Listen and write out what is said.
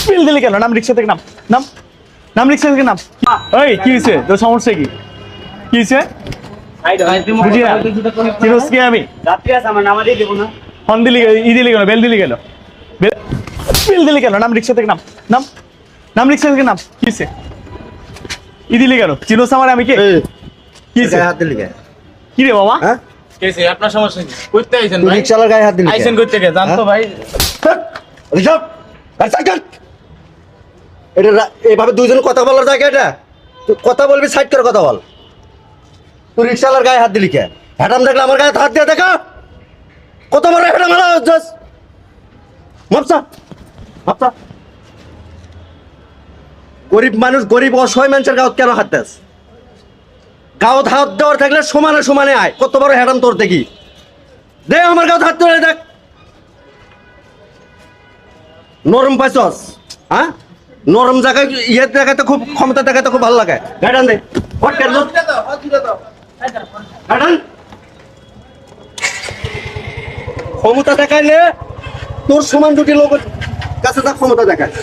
বিল দিলি কেন? নাম রিক্সা থেকে নাম নাম নাম রিক্সা থেকে নাম। ওই কি হয়েছে তোর? সমস্যা কি? কি হয়েছে? বুঝি না চিনোস কি আমি? হর্ন দিলি ই দিলি কেন? বেল দিলি কেন? বিল দিলি কেন? নাম রিক্সা থেকে নাম নাম নাম রিক্সা থেকে নাম। কি হয়েছে? ই দিলি কেন? চিনোস আমার আমি কে? কি হয়েছে? হাত দিলি কে? কি রে বাবা? হ্যাঁ কেসে আপনার সমস্যা কি? করতে আইছেন তুই ভাই? রিকশালার গায়ে হাত দিলি কে? আইছেন করতে কে? জান তো ভাই। ঋষভ আর সাইকেল এটা এইভাবে দুইজন কথা বলার জায়গা এটা? তুই কথা বলবি সাইড করে কথা বল। তুই রিকশালার গায়ে হাত দিলি কে? হ্যাডাম দেখলে আমার গায়ে হাত দিয়ে দেখা কত বড় হ্যাডাম মারা হচ্ছিস। মাপসা মাপসা গরিব মানুষ, গরিব অসহায় মানুষের গাঁত কেন হাত দেস? গাঁত হাত দেওয়ার থাকলে সমানে সমানে আয়। কত বড় হ্যাডাম তোর দেখি দে আমার গাঁত হাত ধরে দেখ। নরম পাইছস? হ্যাঁ নরম জায়গায় ইয়ে দেখাতে খুব ক্ষমতা দেখাতে খুব ভালো লাগে। গাড়ান দে গাড়ান ক্ষমতা দেখাইলে তোর সমান দুটি লোক কাছে তা ক্ষমতা দেখায়।